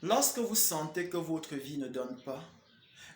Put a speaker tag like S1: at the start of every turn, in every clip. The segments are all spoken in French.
S1: Lorsque vous sentez que votre vie ne donne pas,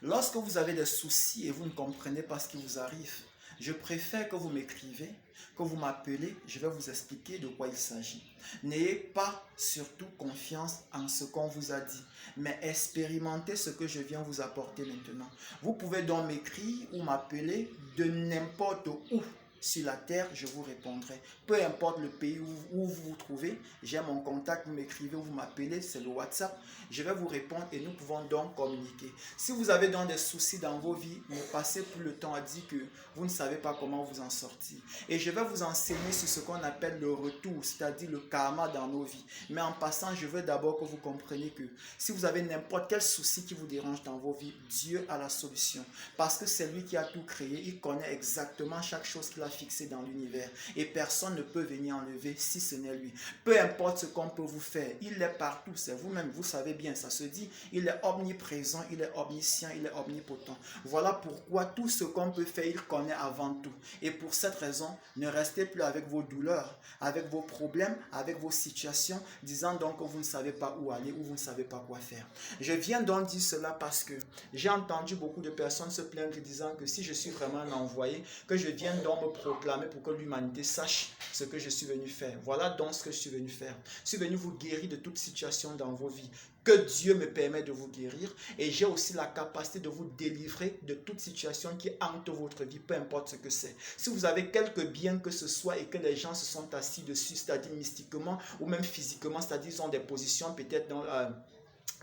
S1: lorsque vous avez des soucis et vous ne comprenez pas ce qui vous arrive, je préfère que vous m'écrivez, que vous m'appelez, je vais vous expliquer de quoi il s'agit. N'ayez pas surtout confiance en ce qu'on vous a dit, mais expérimentez ce que je viens vous apporter maintenant. Vous pouvez donc m'écrire ou m'appeler de n'importe où sur la terre, je vous répondrai. Peu importe le pays où vous vous trouvez, j'ai mon contact, vous m'écrivez ou vous m'appelez, c'est le WhatsApp. Je vais vous répondre et nous pouvons donc communiquer. Si vous avez donc des soucis dans vos vies, ne passez plus le temps à dire que vous ne savez pas comment vous en sortir. Et je vais vous enseigner sur ce qu'on appelle le retour, c'est-à-dire le karma dans nos vies. Mais en passant, je veux d'abord que vous compreniez que si vous avez n'importe quel souci qui vous dérange dans vos vies, Dieu a la solution. Parce que c'est lui qui a tout créé, il connaît exactement chaque chose qu'il a fixé dans l'univers. Et personne ne peut venir enlever si ce n'est lui. Peu importe ce qu'on peut vous faire, il est partout, c'est vous-même, vous savez bien, ça se dit, il est omniprésent, il est omniscient, il est omnipotent. Voilà pourquoi tout ce qu'on peut faire, il connaît avant tout. Et pour cette raison, ne restez plus avec vos douleurs, avec vos problèmes, avec vos situations, disant donc que vous ne savez pas où aller ou vous ne savez pas quoi faire. Je viens donc dire cela parce que j'ai entendu beaucoup de personnes se plaindre disant que si je suis vraiment un envoyé, que je viens donc me proclamer pour que l'humanité sache ce que je suis venu faire. Voilà donc ce que je suis venu faire. Je suis venu vous guérir de toute situation dans vos vies. Que Dieu me permet de vous guérir et j'ai aussi la capacité de vous délivrer de toute situation qui hante votre vie, peu importe ce que c'est. Si vous avez quelque bien que ce soit et que les gens se sont assis dessus, c'est-à-dire mystiquement ou même physiquement, c'est-à-dire ils ont des positions peut-être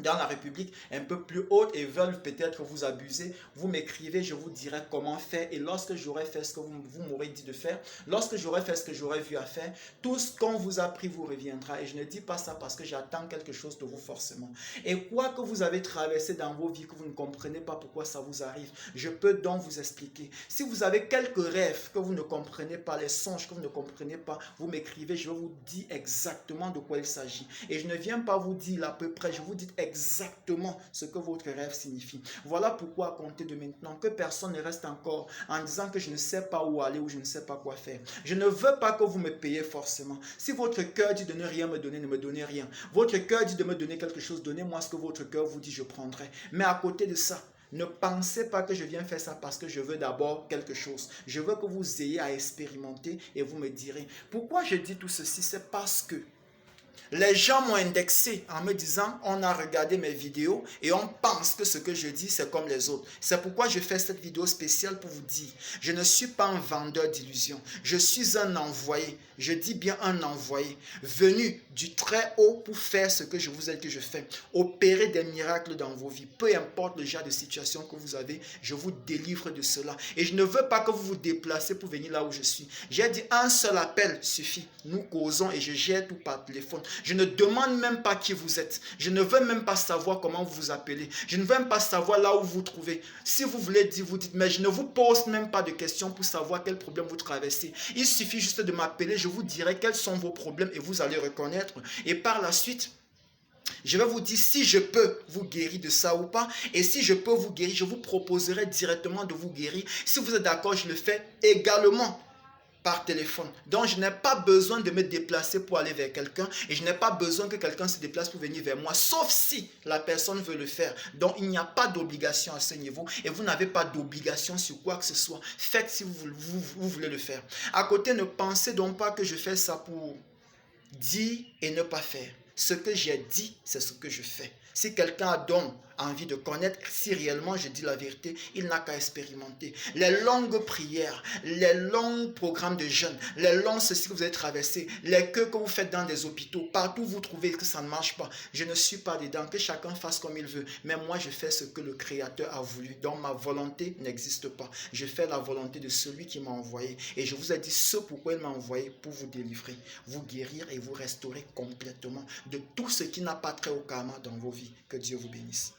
S1: dans la République un peu plus haute et veulent peut-être vous abuser, vous m'écrivez, je vous dirai comment faire et lorsque j'aurai fait ce que vous m'aurez dit de faire, lorsque j'aurai fait ce que j'aurai vu à faire, tout ce qu'on vous a pris vous reviendra et je ne dis pas ça parce que j'attends quelque chose de vous forcément. Et quoi que vous avez traversé dans vos vies que vous ne comprenez pas pourquoi ça vous arrive, je peux donc vous expliquer. Si vous avez quelques rêves que vous ne comprenez pas, les songes que vous ne comprenez pas, vous m'écrivez, je vais vous dire exactement de quoi il s'agit. Et je ne viens pas vous dire à peu près, je vous dis exactement ce que votre rêve signifie. Voilà pourquoi à compter de maintenant, que personne ne reste encore en disant que je ne sais pas où aller ou je ne sais pas quoi faire. Je ne veux pas que vous me payiez forcément. Si votre cœur dit de ne rien me donner, ne me donnez rien. Votre cœur dit de me donner quelque chose, donnez-moi ce que votre cœur vous dit, je prendrai. Mais à côté de ça, ne pensez pas que je viens faire ça parce que je veux d'abord quelque chose. Je veux que vous ayez à expérimenter et vous me direz. Pourquoi je dis tout ceci? C'est parce que les gens m'ont indexé en me disant on a regardé mes vidéos et on pense que ce que je dis c'est comme les autres. C'est pourquoi je fais cette vidéo spéciale pour vous dire je ne suis pas un vendeur d'illusions. Je suis un envoyé. Je dis bien un envoyé venu du très haut pour faire ce que je vous ai dit que je fais. Opérer des miracles dans vos vies. Peu importe le genre de situation que vous avez, je vous délivre de cela. Et je ne veux pas que vous vous déplacez pour venir là où je suis. J'ai dit un seul appel suffit. Nous causons et je gère tout par téléphone. Je ne demande même pas qui vous êtes. Je ne veux même pas savoir comment vous vous appelez. Je ne veux même pas savoir là où vous vous trouvez. Si vous voulez dire, vous dites, mais je ne vous pose même pas de questions pour savoir quel problème vous traversez. Il suffit juste de m'appeler, je vous dirai quels sont vos problèmes et vous allez reconnaître. Et par la suite, je vais vous dire si je peux vous guérir de ça ou pas. Et si je peux vous guérir, je vous proposerai directement de vous guérir. Si vous êtes d'accord, je le fais également par téléphone. Donc, je n'ai pas besoin de me déplacer pour aller vers quelqu'un et je n'ai pas besoin que quelqu'un se déplace pour venir vers moi, sauf si la personne veut le faire. Donc, il n'y a pas d'obligation à ce niveau et vous n'avez pas d'obligation sur quoi que ce soit. Faites si vous voulez le faire. À côté, ne pensez donc pas que je fais ça pour dire et ne pas faire. Ce que j'ai dit, c'est ce que je fais. Si quelqu'un a donc envie de connaître si réellement je dis la vérité, il n'a qu'à expérimenter. Les longues prières, les longs programmes de jeûne, les longs ceci que vous avez traversé, les queues que vous faites dans des hôpitaux, partout où vous trouvez que ça ne marche pas. Je ne suis pas dedans, que chacun fasse comme il veut. Mais moi, je fais ce que le Créateur a voulu. Donc ma volonté n'existe pas. Je fais la volonté de celui qui m'a envoyé. Et je vous ai dit ce pourquoi il m'a envoyé, pour vous délivrer, vous guérir et vous restaurer complètement de tout ce qui n'a pas trait au karma dans vos vies. Que Dieu vous bénisse.